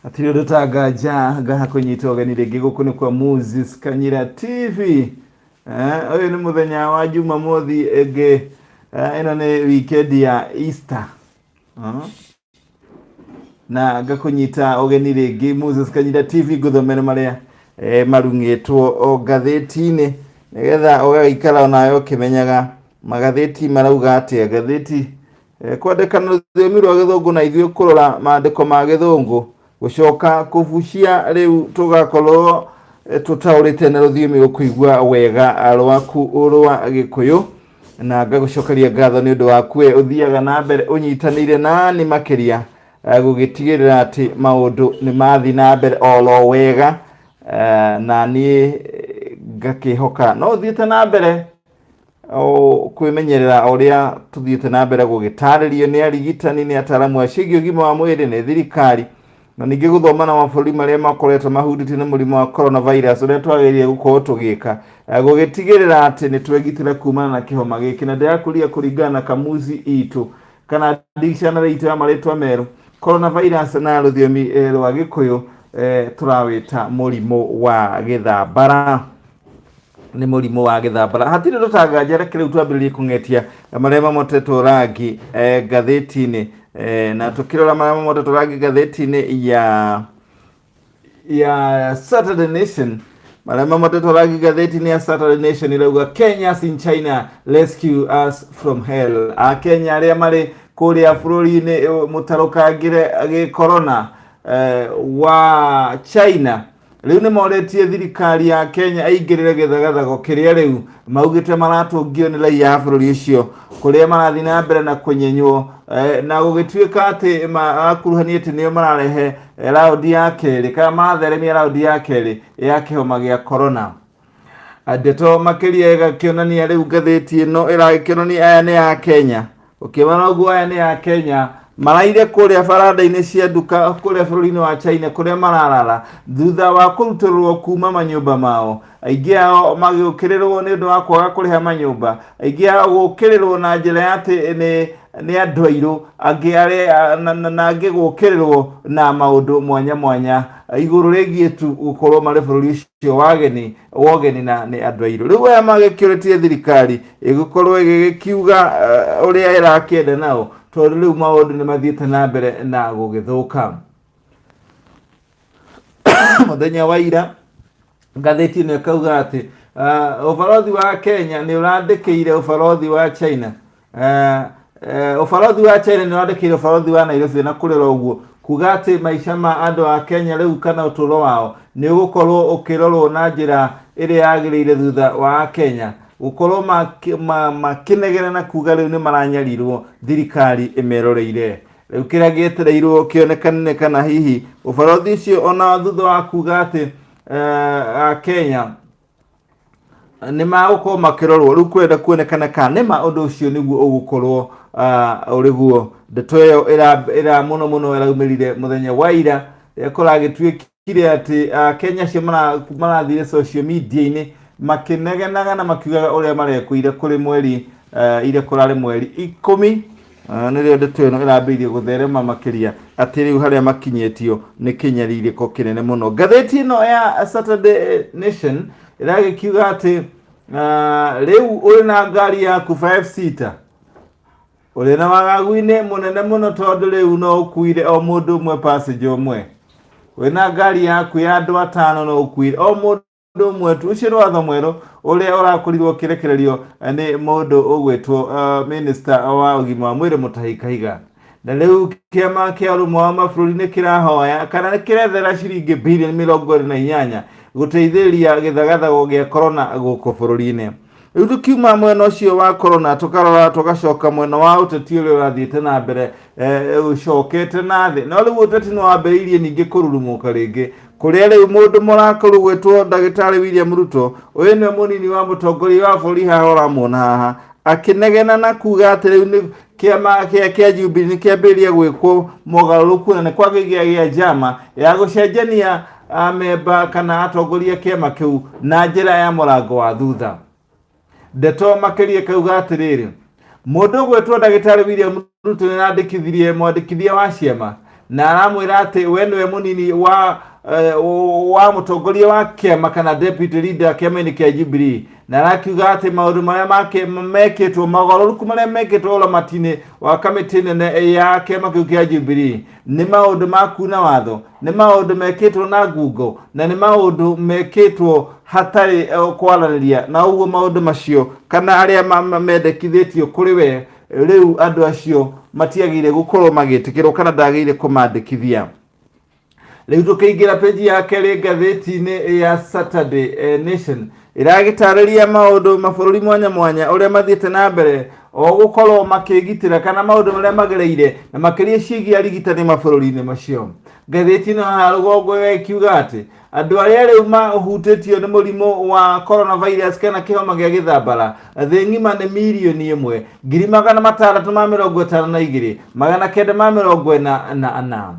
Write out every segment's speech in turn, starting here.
Atiri rutagaja gaha kunyitoga ni rege guku ni kwa Moses Kanyira TV. Oyo ni muthenya wa Jumamothi ege ino ni weekend ya Easter. Na gakunyita ogeni rege Moses Kanyira TV guthomera maria marungitwo o gatheti-ini nigetha ogagikara nayo kimenyaga magatheti marauga atia gatheti kwandikana rũthiomi rwa gĩthũngũ na ithuĩ kũrora maandĩko ma gĩthũngũ gũcoka kũbucia rĩu tũgakorwo tũtaũrĩte na rũthiomi ũkũigua wega rwaku rwa gĩkũyũ na ngagũcokeria ngatho nĩ ũndũ waku ũthiaga na mbere ũnyitanĩire nani makĩria gũgĩtigĩrĩra atĩ maũndũ nĩ mathi na mbere oro wega na niĩ ngakĩhoka no thiĩte na mbere kwimenyerera uria tuthiite na mbere gugitarĩrio ni arigitani ni ataramu aciĩgiĩ ũgima wa mwĩrĩ ni thirikari na ningĩ gũthoma na mabũrũri marĩa makoretwo mahutĩtio nĩ mũrimũ wa coronavirus ũrĩa twagĩrĩire gũkorwo tũgĩka gũgĩtigĩrĩra atĩ nĩ twegitĩra kumana na kĩhoma gĩkĩ na ndĩrakũria kũringana na kamuzi itũ kana dictionary itũ ya marĩtwa merũ coronavirus na rũthiomi rwa gĩkũyũ tũrawĩta mũrimũ wa gĩthambara ni mũrimũ wa gĩthambara hatirĩ rũtanganja reke rĩu twambĩrĩrie kũng'etia marĩa mamotetwo rangi gatheti-inĩ na tũkĩrora marĩa mamotetwo rangi gatheti-inĩ ya Saturday Nation marĩa mamotetwo rangi gatheti-inĩ ya Saturday Nation irauga Kenyans in China rescue us from hell. Akenya arĩa marĩ kũrĩa bũrũri-inĩ mũtarũkangĩre corona wa China rĩu nĩ moretie thirikari ya Kenya aingĩrĩre gĩthagathago kĩrĩa rĩu maugĩte maratũngio nĩ raia ya bũrũri ũcio kũrĩa marathiĩ na mbere na kũnyenywo na gũgĩtuĩka atĩ makuruhania atĩ nĩo mararehe raundi ya kerĩ kana maratheremia raundi ya kerĩ ya kĩhoma gĩa corona. Ndeto makĩria ĩgakĩonania rĩu ngathĩti ĩno ĩragĩkĩonania aya nĩ ya Kenya ũkĩmana ũguo aya nĩ ya Kenya maraire kũrĩa baranda-inĩ cia nduka kũrĩa bũrũri-inĩ wa China kũrĩa mararara thutha wa kũrutĩrwo kuma manyũmba mao aingĩ ao magĩũkĩrĩrwo nĩ ũndũ wa kwaga kũrĩha manyũmba aingĩ ao gũkĩrĩrwo na njĩra ya atĩ nĩ andũ airũ angĩ na angĩ gũkĩrĩrwo na maũndũ mwanya mwanya igũrũ rĩgiĩ tu gũkorwo marĩ bũrũri ũcio wogeni na nĩ andũ airũ. Rĩu aya magĩkĩũrĩtie thirikari ĩgũkorwo ĩgĩkiuga ũrĩa ĩrakĩenda nao tondũ rĩu maũndũ nĩ mathiĩte na mbere na gũgĩthũka. Mũthenya wa ira ngathĩti-inĩ ĩkauga atĩ ũbarothi wa Kenya nĩ ũrandĩkĩire ũbarothi wa China ũbarothi wa China nĩ ũrandĩkĩire ũbarothi wa Nairobi na kũrĩra ũguo kuga atĩ maica ma andũ a Kenya rĩu kana ũtũũro wao nĩ ũgũkorwo ũkĩrorwo na njĩra ĩrĩa yagĩrĩire thutha wa Kenya gũkorwo makĩnegena na kuga rĩu nĩ maranyarirwo thirikari ĩmeroreire. Rĩu kĩrĩa gĩetereirwo kĩonekane kana hihi ũbarothi ũcio ona thutha wa kuga atĩ Kenya nĩ magũkorwo makĩrorwo rĩu kwenda kuonekana kana nĩ ma ũndũ ũcio nĩguo ũgũkorwo ũrĩguo. Ndeto ĩyo ĩra mũno mũno ĩraumĩrire mũthenya wa ira kũragĩtuĩkire atĩ Kenya cio marathire social media-inĩ makĩnegenaga na makiugaga ũrĩa marekuire kũrĩ mweri ire kũrarĩ mweri 10 nĩrĩo ndeto ĩno ĩrambĩrĩirie gũtherema makĩria atĩ rĩu harĩa makinyĩtio nĩ kĩnyarirĩko kĩnene mũno. Ngathĩti ĩno ya Saturday Nation ĩragĩkiuga atĩ rĩu ũrĩ na ngari yaku 5-seater ũrĩ na wagagu-inĩ mũnene mũno tondũ rĩu no ũkuire o mũndũ ũmwe passenger ũmwe ũrĩ na ngari yaku ya andũ 5 no ũkuire o mũndũ ũmwe tu. Ũcio nĩ watho mwerũ ũrĩa ũrakorirwo ũkĩrekererio nĩ mũndũ ũgwĩtwo minister wa ũgima wa mwĩrĩ Mutahi Kahiga na rĩu kĩama kĩa ũrũmwe wa mabũrũri nĩ kĩrahoya kana nĩ kĩrethera ciringi birioni 28 gũteithĩrĩria gĩthagathago gĩa corona gũkũ bũrũri-inĩ. Rĩu tũkiuma mwena ũcio wa corona tũkarora tũgacoka mwena wa ũteti ũrĩa ũrathiĩte na mbere ũcokete na thĩ no rĩu ũteti nĩ wambĩrĩirie ningĩ kũrurumũka rĩngĩ kũrĩa rĩu mũndũ mũrakũrũ gwĩtwo ndagĩtarĩ William Ruto ũyũ nĩ mũnini wa mũtongoria wa bũrũri haha ũramuona haha akĩnegena na kuga atĩ rĩu nĩ kĩama kĩa Jubilee nĩ kĩambĩrĩria gwĩkwo mogarũrũku na nĩ kwagĩgĩa njama ya gũcenjania amemba kana atongoria kĩama kĩu na njĩra ya mũrango wa thutha. Ndeto makĩria kauga atĩrĩrĩ mũndũ gwĩtwo ndagĩtarĩ William Ruto nĩ arandĩkithirie mwandĩkithia wa ciama na aramwira ati we niwe munini wa mutongoria wa kiama kana deputy leader kiama-ini kia Jubilee, na arakiuga ati maundu maria mekitwo magororuku maria mekitwo ũramati-inĩ wa kamĩtĩ nene ya kiama kĩu kia Jubilee nĩ maundu ma kuna watho, nĩ maundu mekitwo na ngungo, na nĩ maundu mekitwo hatarĩ kwaranĩria, na ũguo maundu macio kana aria mendekithĩtio kũrĩ we riu andu acio matiagire gukorwo magĩtĩkĩrwo kana ndagĩrĩire kũmandĩkithia. Riu tukiingira page ya keri ngathĩti-inĩ ya Saturday Nation iragitarĩria maundu mabũrũri mwanya mwanya uria mathiĩte na mbere o gukorwo makĩgitĩra kana maundu maria magereire na makĩria ciĩgiĩ arigitani mabũrũri-inĩ macio. Ngathĩti-ĩno ha rũgongo ikiuga atĩ andu aria riu mahutĩtio nĩ mũrimũ wa coronavirus kana kĩhoma gĩa gĩthambara thĩ ng'ima nĩ mirioni 1,652,944.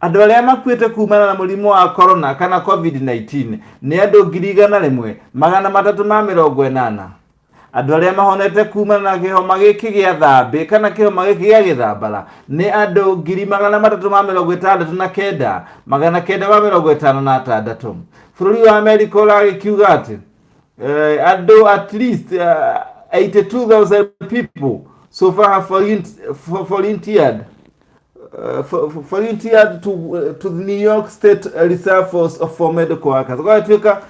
Andu aria makuite kumana na mũrimũ wa corona kana COVID-19 ni andu 1,380. Andu aria mahonete kumana na kĩhoma gĩkĩ gĩa thambi kana kĩhoma gĩkĩ gĩa gĩthambara ni andu 369,956. Bũrũri wa America ũrakiuga atĩ andu at least 82,000 people so far have volunteered to the New York State Reserve Force for Medical Workers. Kwa tuika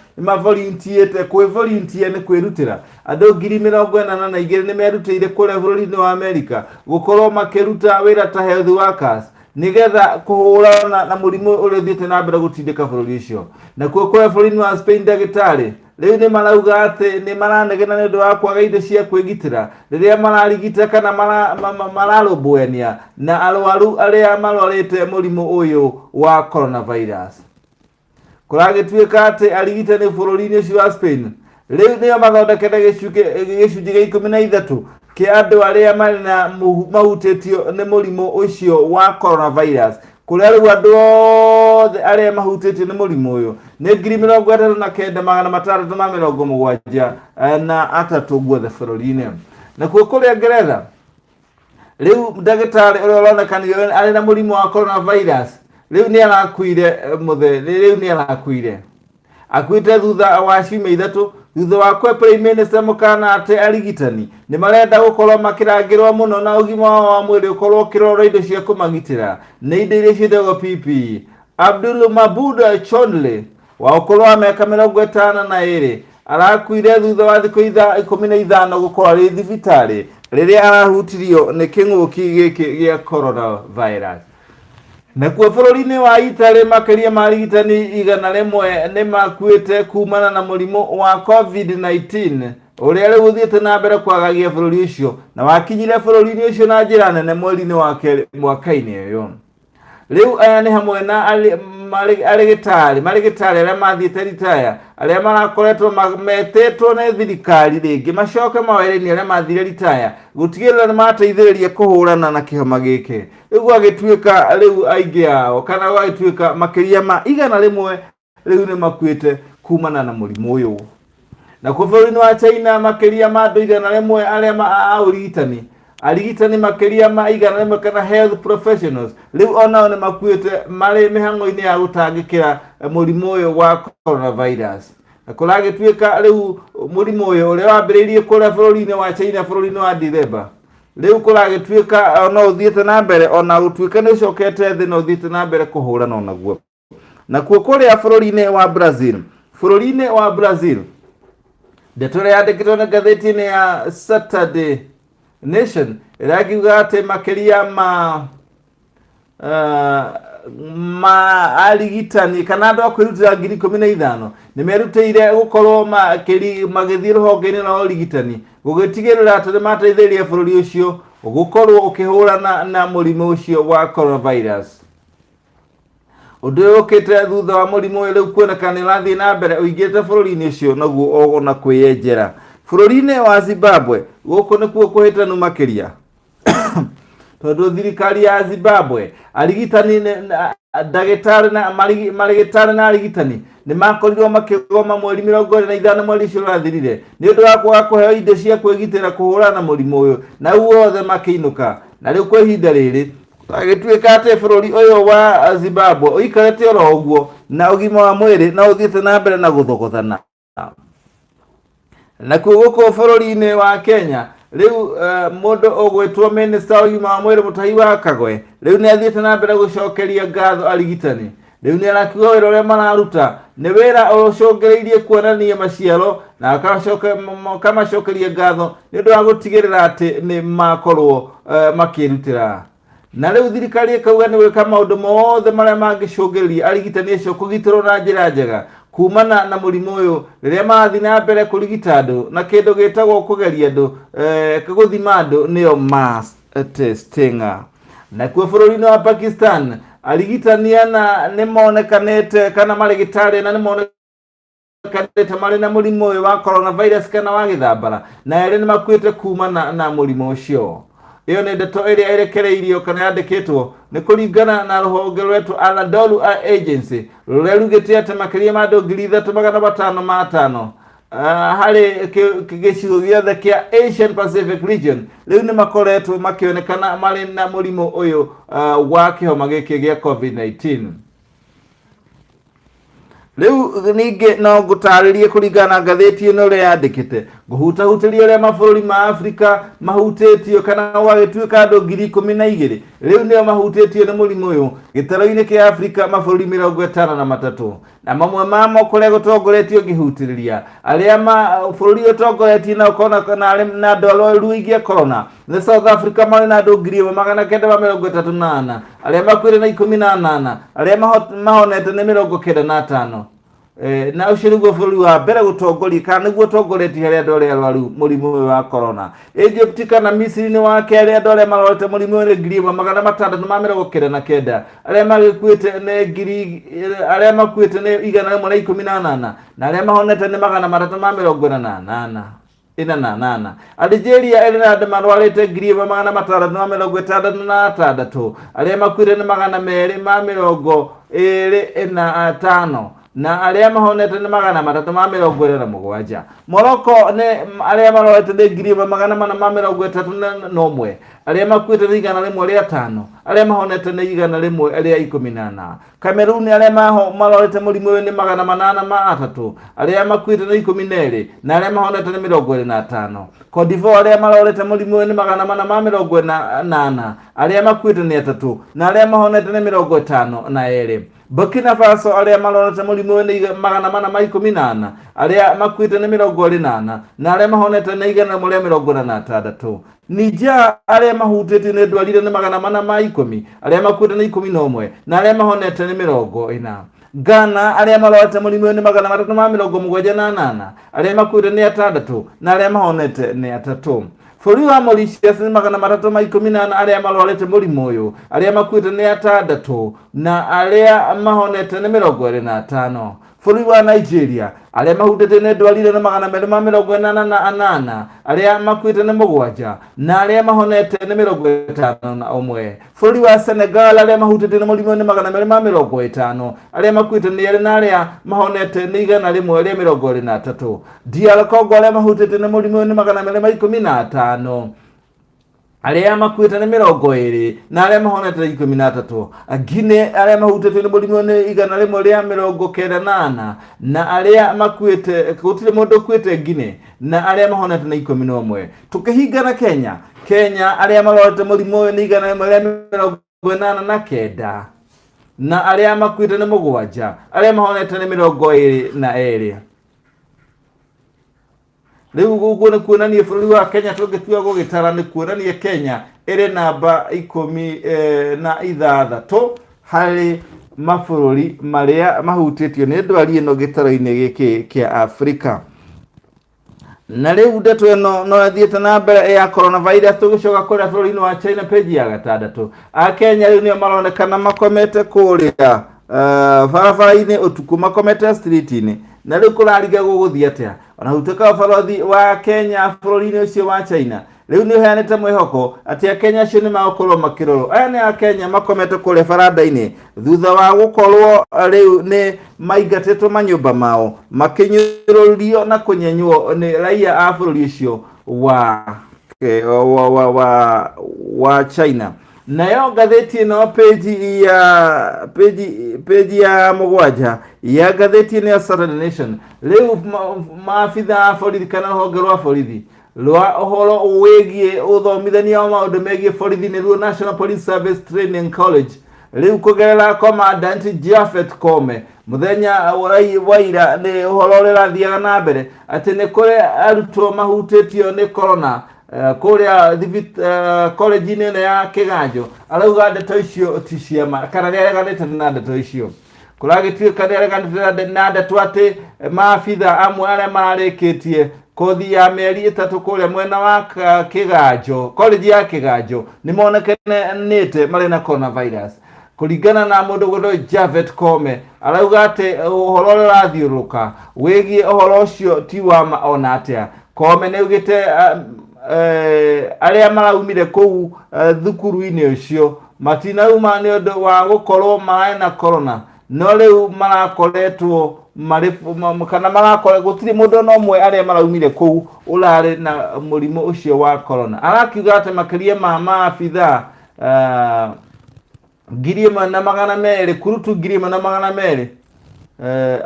volunteer ni kwirutira andu 42,000 ni merutire kũrĩa bũrũri-inĩ wa America gukorwo makiruta wĩra ta health workers nigetha kuhurana na mũrimũ ũrĩa ũthiĩte na mbere gũtindĩka bũrũri ũcio. Na kuo kũrĩa bũrũri-inĩ wa Spain ndagĩtarĩ riu ni marauga ati ni maranegena ni undu wa kwaga indo cia kwigitira riria mararigita kana mararũmbũyania na arwaru aria marwarite mũrimũ uyu wa coronavirus. Kuragituika ati arigitani bũrũri-inĩ ũcio wa Spain riu nio mathondekete gĩcunjĩ gĩa 13 kia andu aria mari na mahutĩtio nĩ mũrimũ ũcio wa coronavirus, kuria riu andu othe aria mahutĩtio nĩ mũrimũ ũyũ nĩ 39,673 guothe bũrũri-inĩ. Na kuo kũrĩa Ngeretha riu ndagĩtarĩ ũrĩa ũronekanire arĩ na mũrimũ wa coronavirus riu ni arakuire akuite thutha wa ciumia 3 thutha wa kwe Prime Minister mukana ati arigitani ni marenda gukorwo makirangirwo muno na ugima wa mwiri ukorwo ukirora indo cia kumagitira na indo iria ciendagwo PPE. Abdul Mabud Chonle wa ukorwo wa miaka 52 arakuire thutha wa thikũ 15 gukorwo ari thibitarĩ riria arahutirio ni kĩng'ũki gĩkĩ gĩa coronavirus. Na kuo bũrũri-inĩ wa Italy makĩria marigitani 100 ni makuĩte kumana na mũrimũ wa COVID-19 ũrĩa rĩu ũthiĩte na mbere kwagagia bũrũri ũcio na wakinyire bũrũri-inĩ ũcio na njĩra nene mweri-inĩ wa kerĩ mwaka-inĩ ũyũ. Riu aya ni hamwe na marigitari aria mathiĩte ritaya aria marakoretwo metetwo nĩ thirikari rĩngĩ macoke mawĩra-inĩ aria mathire ritaya gutigĩrĩra nĩ mateithĩrĩria kũhũrana na kĩhoma gĩkĩ. Rĩu agĩtuĩka rĩu aingĩ ao kana agĩtuĩka makĩria ma 100 rĩu nĩ makuĩte kumana na mũrimũ ũyũ. Na kuo bũrũri-inĩ wa China makĩria ma andũ 100 aria a ũrigitani arigitani makĩria ma 100 kana health professionals riu onao ni makuĩte marĩ mĩhang'o-inĩ ya gũtangĩkĩra mũrimũ ũyũ wa coronavirus. Na kũragĩtuĩka riu mũrimũ ũyũ ũrĩa wambĩrĩirie kũrĩa bũrũri-inĩ wa China bũrũri-inĩ wa December riu kũragĩtuĩka ona ũthiĩte na mbere ona gũtuĩka nĩ ũcokete thĩ na ũthiĩte na mbere kũhũrana naguo. Na kuo kũrĩa bũrũri-inĩ wa Brazil ndeto ĩrĩa yandĩkĩtwo nĩ ngathĩti-inĩ ya Saturday Nation irakiuga ati makiria arigitani kana andu akwirutira 15,000 ni merutĩire gukorwo magĩthiĩ rũhonge-inĩ rwa ũrigitani gũgĩtigĩrĩra atĩ nĩ mateithĩrĩria bũrũri ũcio gukorwo ukĩhũrana na mũrimũ ũcio wa coronavirus. Ũndũ ũyũ ũkĩte thutha wa mũrimũ ũyũ rĩu kuonekana nĩ ũrathiĩ na mbere ũingĩte bũrũri-inĩ ũcio naguo ona kwĩyenjera. Bũrũri-inĩ wa Zimbabwe gũkũ nĩkuo kũhĩtanu makĩria tondũ thirikari ya Zimbabwe arigitani ndagĩtarĩ na marigitari na arigitani nĩ makorirwo makĩgoma mweri 25 mweri ũcio ũrathirire nĩ ũndũ wa kwaga kũheo indo cia kwĩgitĩra kũhũrana na mũrimũ ũyũ na othe makĩinũka. Na rĩu kwa ihinda rĩrĩ agituika ate bururi uyu wa Zimbabwe uikarete oro uguo na ugima wa mwiri na uthiete na mbere na guthogothana na kuguko bururi-ini wa Kenya riu mundu ugwitwo minister ugima wa mwiri Mutahi wa Kagwe riu ni athiete na mbere gucokeria ngatho arigitani riu ni arakiuga wira uria mararuta ni wira ucogereirie kuonania maciaro na akamacokeria ngatho ni undu wa gutigirira ati ni makorwo makirutira na riu thirikari ikauga ni gwika maundu mothe maria mangicungiriria arigitani acio kugitirwo na njira njega kumana na murimu uyu riria marathi na mbere kurigita andu na kindu gitagwo kugeria andu guthima andu niyo mass testing. Na kuo bururi-ini wa Pakistan arigitania ni monekanite kana marigitari na ni monekanite mari na murimu uyu wa coronavirus kana wa githambara na eri ni makuite kumana na murimu ucio. Iyo ni ndeto iria irekereirio kana yandikitwo ni kuringana na ruhonge rwetu Anadolu Agency ruria rugite ati makiria ma andu 3,555 hari gicigo giothe kia Asian Pacific region riu ni makoretwo makionekana mari na murimu uyu wa kihoma giki gia COVID-19. Riu ninge no ngutaririe kuringana ngatheti ino ria yandikite nguhutahutiria uria mabururi ma Afrika mahutitio kana wagituika andu 12,000 riu nio mahutitio ni murimu uyu gitaro-ini kia Afrika mabururi 53 na mamwe mamo kuria gutongoretio ngihutiriria aria bururi utongoretie na ukona na ndwara ruigia corona ni South Africa mari na andu 938 aria makwire na 18 aria mahonete ni 95 na ucio niguo bururi wa mbere gutongoria kana niguo utongoretie haria andu aria arwaru murimu wa corona. Egypt kana Misiri ni wa keri andu aria marwarite murimu ni 669 aria magikuite ni aria makuite ni 118 na aria mahonete ni 348. Algeria eri na andu marwarite 666 aria makwire ni 225 na aria mahonete ni 327. Morocco ni aria marwarite ni 431 aria makwite ni 105 aria mahonete ni 114. Cameroon aria marwarite murimu ni 803 aria makwite ni 12 na aria mahonete ni 25. Cote d'Ivoire aria marwarite murimu ni 848 aria makwite ni 3 na aria mahonete ni 52. Burkina Faso aria marwarite murimu ni 418 aria makwite ni 28 na aria mahonete ni 146. Niger aria mahutite ni ndwarire ni 410 aria makwite ni 11 na aria mahonete ni 40. Ghana aria marwarite murimu ni 378 aria makwite ni 6 na aria mahonete ni 3. Bururi wa Mauritius ni 318 aria marwarite murimu uyu aria makwite ni 6 na aria mahonete ni 25. Bururi wa Nigeria aria mahutite ni ndwarire ni 288 aria makwite ni 7 na aria mahonete ni 51. Bururi wa Senegal aria mahutite ni murimu ni 250 aria makwite ni 2 na aria mahonete ni 123. DR Congo aria mahutite ni murimu ni 215 aria makwite ni 20 na aria mahonete ni 13. Guinea aria mahutite ni murimu ni 198 na aria makwite gutire mundu kwite Guinea na aria mahonete ni 11. Tukihingana Kenya aria marwarite murimu ni 189 na aria makwite ni 7 aria mahonete ni 22. Riu gugu ni kuonania bururi wa Kenya tungitua gugitara ni kuonania Kenya iri namba 16 hari mabururi maria mahutitio ni ndwari ino gitaro-ini giki kia Afrika. Na riu ndeto ino no yathiete na mbere ya coronavirus tugicoka kuria bururi-ini wa China page ya 6. Kenya riu nio maronekana makomete kuria barabara-ini utuku makomete street-ini na riu kurariga guguthia atia ona huteka balothi wa Kenya bururi-ini ucio wa China riu ni heanite mwihoko ati Kenya acio ni magukorwo makirorwo. Aya ni Kenya makomete kuria baranda-ini thutha wa gukorwo riu ni maingatitwo manyumba mao makinyururio na kunyenywo ni raia a bururi ucio wa China. nayo ngathĩti ĩno page ya mũgwanja ya ngathĩti ĩno ya Saturday Nation rĩu maabitha a borithi kana rũhonge rwa borithi rwa ũhoro wĩgiĩ ũthomithania wa maũndũ megiĩ borithi nĩruo National Police Service Training College rĩu kũgerera Commandant Japhet Koome muthenya waira nĩ ũhoro ũrĩa ũrathiaga na mbere atĩ nĩ kũrĩ arutwo mahutĩtio nĩ corona kũrĩa college-inĩ ĩno ya Kĩganjo arauga ndeto icio ti ciama kana nĩareganĩte na ndeto icio kũragĩtuĩka nĩareganĩte na ndeto atĩ maabitha amwe arĩa mararĩkĩtie kothi ya mĩeri 3 kũrĩa mwena wa Kĩganjo college ya Kĩganjo nĩmonekanĩte marĩ na coronavirus kũringana na mũndũ gwĩtwo Japhet Koome arauga atĩ ũhoro ũrĩa ũrathiũrũrũka wĩgiĩ ũhoro ũcio ti wa ma ona atĩa. Koome nĩaugĩte arĩa maraumire kũu thukuru-inĩ ũcio matinauma nĩ ũndũ wa gũkorwo marĩ na corona no rĩu marakoretwo kana marakore gũtirĩ mũndũ no ũmwe arĩa maraumire kũu ũrarĩ na mũrimũ ũcio wa corona. Arakiuga atĩ makĩria ma maabitha 1,200 kurutu 1,200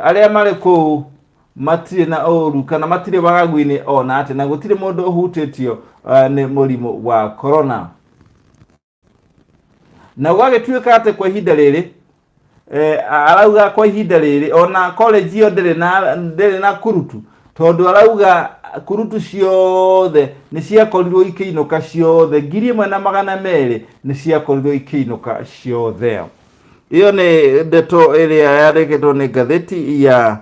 arĩa marĩ kũu matirĩ na ũru kana matirĩ wagagu-inĩ ona atĩ na gũtirĩ mũndũ ũhutĩtio nĩ mũrimũ wa corona. Na gwagĩtuĩka atĩ kwa ihinda rĩrĩ arauga kwa ihinda rĩrĩ ona college ĩyo ndĩrĩ na kurutu tondũ arauga kurutu ciothe nĩ ciakorirwo ikĩinũka ciothe 1,200 nĩ ciakorirwo ikĩinũka ciothe. Iyo nĩ ndeto ĩrĩa yarĩkĩtwo nĩ ngathĩti ya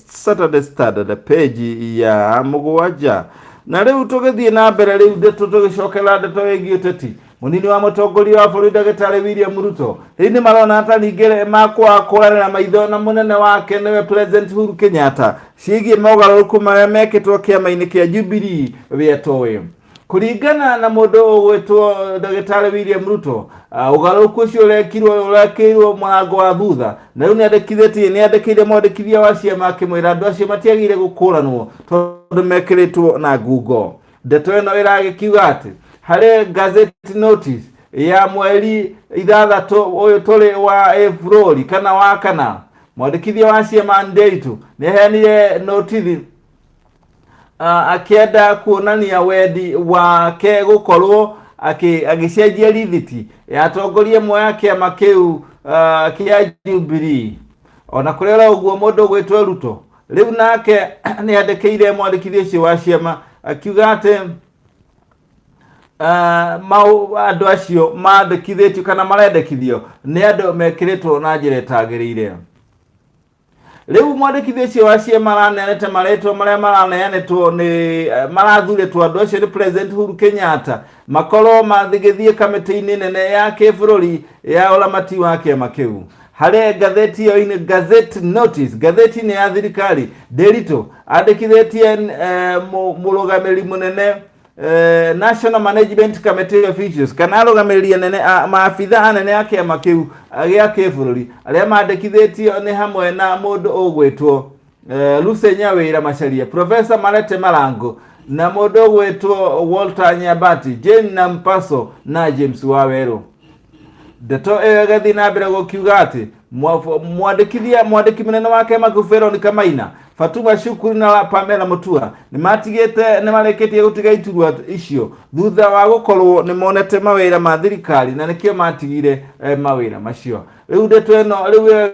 Saturday Standard page ya mũgwanja. Na rĩu tũgĩthiĩ na mbere rĩu ndeto tũgĩcokera ndeto ĩgiĩ ũteti. Munini wa mũtongoria wa bũrũri Ndagĩtarĩ William Ruto rĩu nĩ marona ta ningĩ makũranĩra maitho na mũnene wake nĩwe President Uhuru Kenyatta ciĩgiĩ mogarũrũku marĩa mekĩtwo kĩama-inĩ kĩa Jubilee wĩtũĩ. Kũringana na mũndũ ũgwĩtwo Ndagĩtarĩ William Ruto ũgarũrũku ũcio ũrekĩirwo mũrango wa thutha na rĩu nĩandĩkĩire mwandĩkithia wa ciama akĩmwĩra andũ acio matiagĩrĩire gũkũranwo tondũ mekĩrĩtwo na ngungo. Ndeto ĩno ĩragĩkiuga atĩ harĩ gazette notice ya mweri 6 ũyũ tũrĩ wa April kana wa kana mwandĩkithia wa ciama Nderitu nĩaheanire notice akĩenda kuonania wendi wake gũkorwo agĩcenjia rithiti ya atongoria amwe ya kĩama kĩu kĩa Jubilee. Ona kũrĩ ũguo mũndũ gwĩtwo Ruto rĩu nake nĩandĩkĩire mwandĩkithia ũcio wa ciama akiuga atĩ andũ acio mandĩkithĩtio kana marendekithio nĩ andũ mekĩrĩtwo na njĩra ĩtagĩrĩire. Rĩu mwandĩkithia ũcio wa ciama maraneanĩte marĩtwa marĩa maraneanĩtwo nĩ marathurĩtwo andũ acio nĩ President Uhuru Kenyatta makorwo mathigĩthiĩ kamĩtĩ-inĩ nene ya kĩbũrũri ya ũramati wa kĩama kĩu. Harĩ ngathĩti ĩyo gazette notice ngathĩti-inĩ ya thirikari Nderitu andĩkithĩtie mũrũgamĩrĩri mũnene National Management Committee officials kana arũgamĩrĩri anene maabitha anene ya kĩama kĩu gĩa kĩbũrũri arĩa mandĩkithĩtio nĩ hamwe na mũndũ ũgwĩtwo Lucy Nyawĩra Macharia, Professor Marete Marango na mũndũ ũgwĩtwo Walter Nyambati, Jane Nampaso na James Waweru. Ndeto ĩyo ĩgathiĩ na mbere gũkiuga atĩ mwandĩki mũnene wa kĩama kĩu Veronica Maina, Fatuma Shukuru na Pamela Mutua nĩmarĩkĩtie gũtiga iturwa icio thutha wa gũkorwo nĩmonete mawĩra ma thirikari na nĩkĩo matigire mawĩra macio. Rĩu ndeto ĩno rĩu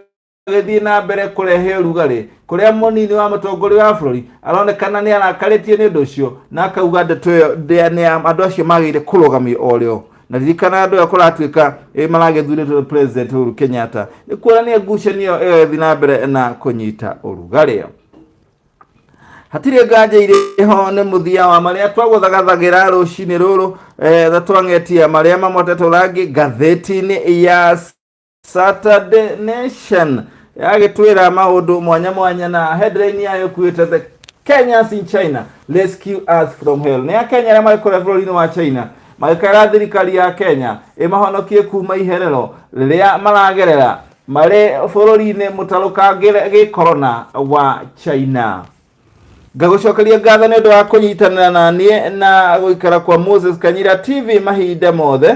gĩthiĩ na mbere kũrehe ũrugarĩ kũrĩa mũnini wa mũtongoria wa bũrũri aronekana nĩ arakarĩtie nĩ ũndũ ũcio na akauga ndeto ĩyo andũ acio magĩrĩire kũrũgamio o rĩo. Na ririkana andũ aya kũratuĩka maragĩthurĩtwo President Uhuru Kenyatta nĩ kuonania ngucanio ĩyo ĩthiĩ na mbere na kũnyita ũrugarĩ. Hatirĩ nganja irĩho nĩ mũthia wa marĩa twagũthagathagĩra rũcinĩ rũrũ twang'etia marĩa mamotetwo rangi ngathĩti-inĩ ya Saturday Nation yagĩtwĩra maũndũ mwanya mwanya na headline yayo kuĩte the Kenyans in China rescue us from hell. Nĩ Akenya arĩa marĩ kũrĩa bũrũri-inĩ wa China magĩkaĩra thirikari ya Kenya ĩmahonokie kuma iherero rĩrĩa maragerera marĩ bũrũri-inĩ mũtarũka gĩ corona wa China. ngagucokeria ngatho nĩ ũndũ wa kũnyitanĩra na niĩ na gũikara kwa Moses Kanyira TV mahinda mothe,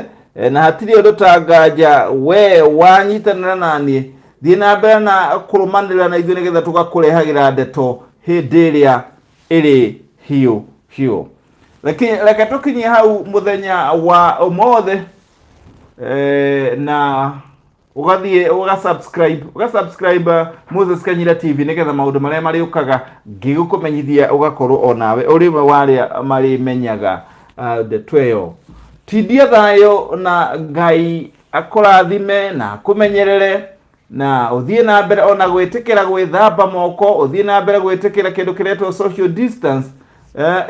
na hatirĩ ũndũ tanganja we wanyitanĩra na niĩ thiĩ na mbere na kũrũmanĩrĩra na ithuĩ nĩgetha tũgakũrehagĩra ndeto hĩndĩ ĩrĩa ĩrĩ hiũ hiũ. Reke tũkinyie hau mũthenya wa ũmũthĩ na ugathiĩ ugasubscribe Moses Kanyira TV nĩgetha maũndũ marĩa marĩũkaga ngĩgũkũmenyithia ũgakorwo onawe ũrĩ we warĩa marĩmenyaga ndeto ĩyo. Tindia thayũ na Ngai akũrathime na akũmenyerere na ũthiĩ na mbere ona gwĩtĩkĩra gwĩthamba moko, ũthiĩ na mbere gwĩtĩkĩra kĩndũ kĩretwo social distance.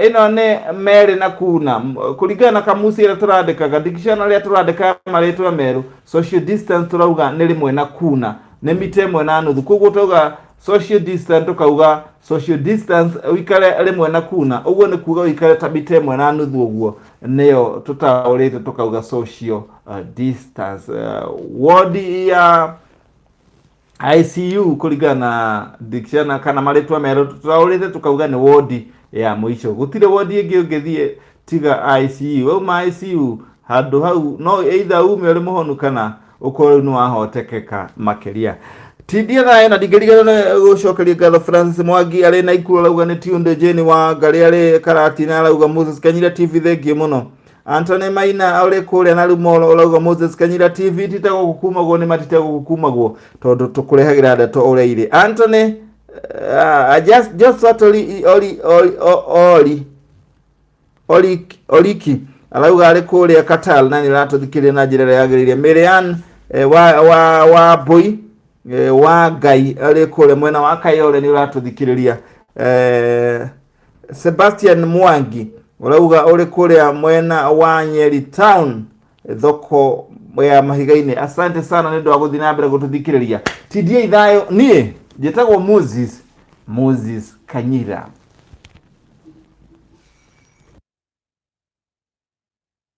Ino nĩ Mary na Kuna kũringana na kamusi ĩrĩa tũrandĩkaga dictionary ĩrĩa tũrandĩkaga marĩtwa merũ. Social distance tũrauga nĩ rĩmwe na kuna nĩ mita ĩmwe na nuthu, koguo tũrauga social distance tukauga social distance uikare rĩmwe na kuna, ũguo nĩ kuuga uikare ta mita ĩmwe na nuthu, ũguo nĩyo tũtaũrĩte tukauga social distance. Ward ya ICU kũringana na dictionary kana marĩtwa merũ tũtaũrĩte tukauga nĩ ward ya mũico. Gũtirĩ ward ĩngĩ ũngĩthiĩ tiga ICU. Wauma ICU handũ hau no either ume ũrĩ mũhonu kana ũkorwo nĩ wahotekeka makĩria. Tindia thayũ na ndingĩriganĩrwo nĩ gũcokeria ngatho Francis Mwangi arĩ na Ikuru arauga nĩ Tiunde Jane wa Ngarĩ arĩ Karatina arauga Moses Kanyira TV thengiũ mũno. Anthony Maina arĩ kũrĩa na Rumoro arauga Moses Kanyira TV titegwo gũkumagwo nĩ matitegwo gũkumagwo tondũ tũkũrehagĩra ndeto ũrĩa irĩ. Anthony just Oliki arauga arĩ kũrĩa Qatar na nĩ ratũthikĩrĩria na njĩra ĩrĩa yagĩrĩire. Marian wa Boy wa Ngai arĩ kũrĩa mwena wa Kayole nĩ ratũthikĩrĩria. Sebastian Mwangi urauga uri kũrĩa mwena wa Nyeri town thoko ya Mahiga-inĩ. Asante sana nĩ ũndũ wa gũthiĩ na mbere gũtũthikĩrĩria. Tindia thayũ niĩ njĩtagwo Moses Kanyira.